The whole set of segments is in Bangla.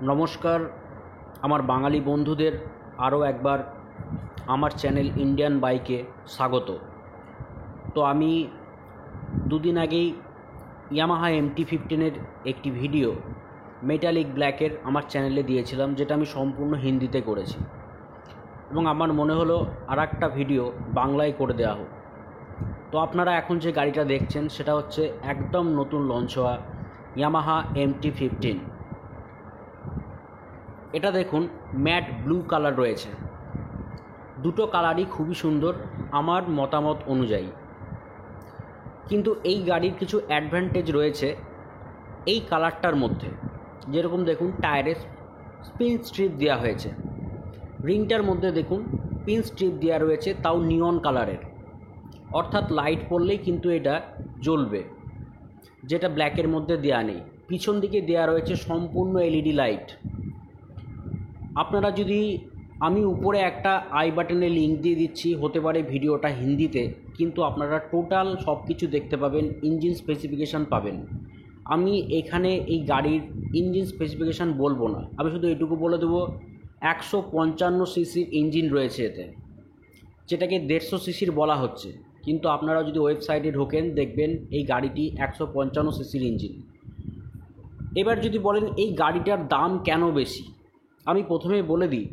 নমস্কার আমার বাঙালি বন্ধুদের আরও একবার আমার চ্যানেল ইন্ডিয়ান বাইকে স্বাগত। তো আমি দুদিন আগেই ইয়ামাহা MT-15 একটি ভিডিও মেটালিক ব্ল্যাকের আমার চ্যানেলে দিয়েছিলাম, যেটা আমি সম্পূর্ণ হিন্দিতে করেছি এবং আমার মনে হলো আর একটা ভিডিও বাংলায় করে দেওয়া হোক। তো আপনারা এখন যে গাড়িটা দেখছেন সেটা হচ্ছে একদম নতুন লঞ্চ হওয়া ইয়ামাহা MT-15। এটা দেখুন, ম্যাট ব্লু কালার রয়েছে। দুটো কালারই খুবই সুন্দর আমার মতামত অনুযায়ী, কিন্তু এই গাড়ির কিছু অ্যাডভান্টেজ রয়েছে এই কালারটার মধ্যে। যেরকম দেখুন, টায়ারে স্পিন স্ট্রিপ দেওয়া হয়েছে, রিংটার মধ্যে দেখুন পিন স্ট্রিপ দেওয়া রয়েছে, তাও নিয়ন কালারের, অর্থাৎ লাইট পড়লেই কিন্তু এটা জ্বলবে, যেটা ব্ল্যাকের মধ্যে দেওয়া নেই। পিছন দিকে দেওয়া রয়েছে সম্পূর্ণ LED লাইট। আপনারা যদি, আমি উপরে একটা আই বাটনে লিঙ্ক দিয়ে দিচ্ছি, হতে পারে ভিডিওটা হিন্দিতে, কিন্তু আপনারা টোটাল সব কিছু দেখতে পাবেন, ইঞ্জিন স্পেসিফিকেশান পাবেন। আমি এখানে এই গাড়ির ইঞ্জিন স্পেসিফিকেশান বলবো না, আমি শুধু এটুকু বলে দেবো 155 সিসির ইঞ্জিন রয়েছে এতে, যেটাকে 150 সিসির বলা হচ্ছে, কিন্তু আপনারা যদি ওয়েবসাইটে ঢোকেন দেখবেন এই গাড়িটি 155 সিসির ইঞ্জিন। এবার যদি বলেন এই গাড়িটার দাম কেন বেশি, আমি প্রথমে বলে দিই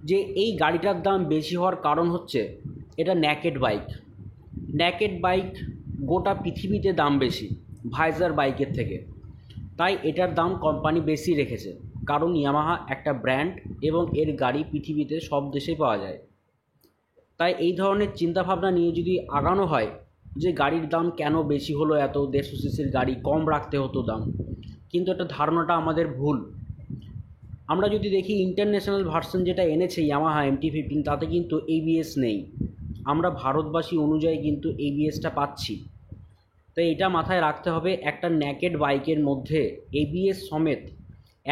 যে এই গাড়িটার দাম বেশি হওয়ার কারণ হচ্ছে এটা নেকেড বাইক। নেকেড বাইক গোটা পৃথিবীতে দাম বেশি ভাইজার বাইকের থেকে, তাই এটার দাম কোম্পানি বেশি রেখেছে, কারণ ইয়ামাহা একটা ব্র্যান্ড এবং এর গাড়ি পৃথিবীতে সব দেশেই পাওয়া যায়। তাই এই ধরনের চিন্তাভাবনা নিয়ে যদি আগানো হয় যে গাড়ির দাম কেন বেশি হলো, এত 150 সিসির গাড়ি কম রাখতে হতো দাম, কিন্তু এটা ধারণাটা আমাদের ভুল। আমরা যদি দেখি ইন্টারন্যাশনাল ভার্সন যেটা এনেছে ইয়ামাহা MT-15, তাতে কিন্তু ABS নেই। আমরা ভারতবাসী অনুযায়ী কিন্তু ABSটা পাচ্ছি। তাই এটা মাথায় রাখতে হবে, একটা নেকেড বাইকের মধ্যে ABS সমেত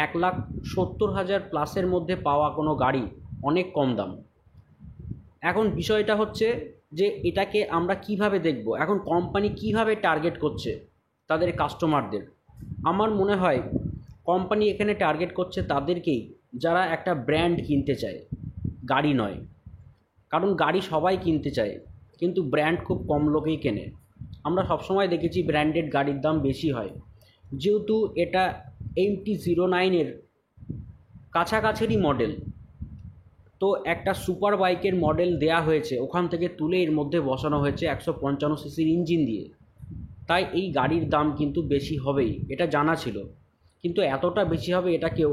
1,70,000 প্লাসের মধ্যে পাওয়া কোনো গাড়ি অনেক কম দাম। এখন বিষয়টা হচ্ছে যে এটাকে আমরা কিভাবে দেখব, এখন কোম্পানি কিভাবে টার্গেট করছে তাদের কাস্টমারদের। আমার মনে হয় কোম্পানি এখানে টার্গেট করছে তাদেরকেই যারা একটা ব্র্যান্ড কিনতে চায়, গাড়ি নয়। কারণ গাড়ি সবাই কিনতে চায়, কিন্তু ব্র্যান্ড খুব কম লোকেই কেনে। আমরা সবসময় দেখেছি ব্র্যান্ডেড গাড়ির দাম বেশি হয়, যেহেতু এটা MT-09 কাছাকাছিরই মডেল। তো একটা সুপার বাইকের মডেল দেয়া হয়েছে, ওখান থেকে তুলে এর মধ্যে বসানো হয়েছে 155 সিসির ইঞ্জিন দিয়ে, তাই এই গাড়ির দাম কিন্তু বেশি হবেই, এটা জানা ছিল, কিন্তু এতটা বেশি হবে এটা কেউ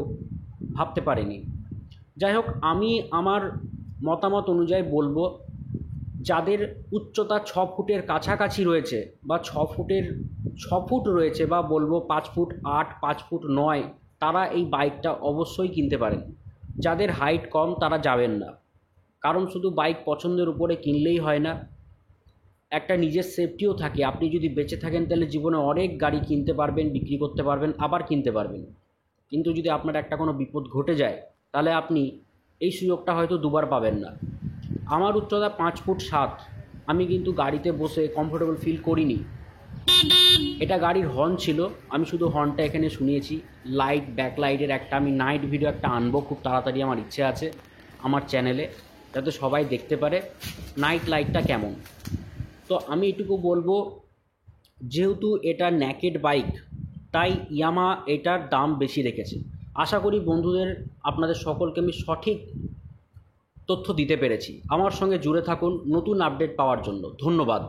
ভাবতে পারেনি। যাই হোক, আমি আমার মতামত অনুযায়ী বলবো, যাদের উচ্চতা 6 ফুটের কাছাকাছি রয়েছে বা 6 ফুট রয়েছে, বা বলবো 5 ফুট 8, 5 ফুট 9, তারা এই বাইকটা অবশ্যই কিনতে পারেন। যাদের হাইট কম তারা যাবেন না, কারণ শুধু বাইক পছন্দের উপরে কিনলেই হয় না, একটা নিজের সেফটিও থাকে। আপনি যদি বেঁচে থাকেন তাহলে জীবনে অনেক গাড়ি কিনতে পারবেন, বিক্রি করতে পারবেন, আবার কিনতে পারবেন। কিন্তু যদি আপনার একটা কোনো বিপদ ঘটে যায় তাহলে আপনি এই সুযোগটা হয়তো দুবার পাবেন না। আমার উচ্চতা 5 ফুট 7, আমি কিন্তু গাড়িতে বসে কমফোর্টেবল ফিল করিনি। এটা গাড়ির হর্ন ছিল, আমি শুধু হর্নটা এখানে শুনিয়েছি। লাইট, ব্যাকলাইটের একটা আমি নাইট ভিডিও একটা আনবো খুব তাড়াতাড়ি, আমার ইচ্ছে আছে আমার চ্যানেলে, যাতে সবাই দেখতে পারে নাইট লাইটটা কেমন। তো আমি এটুকু বলবো, যেহেতু এটা নেকেড বাইক তাই ইয়ামাহা এটার দাম বেশি রেখেছে। আশা করি বন্ধুদের, আপনাদের সকলকে আমি সঠিক তথ্য দিতে পেরেছি। আমার সঙ্গে জুড়ে থাকুন নতুন আপডেট পাওয়ার জন্য। ধন্যবাদ।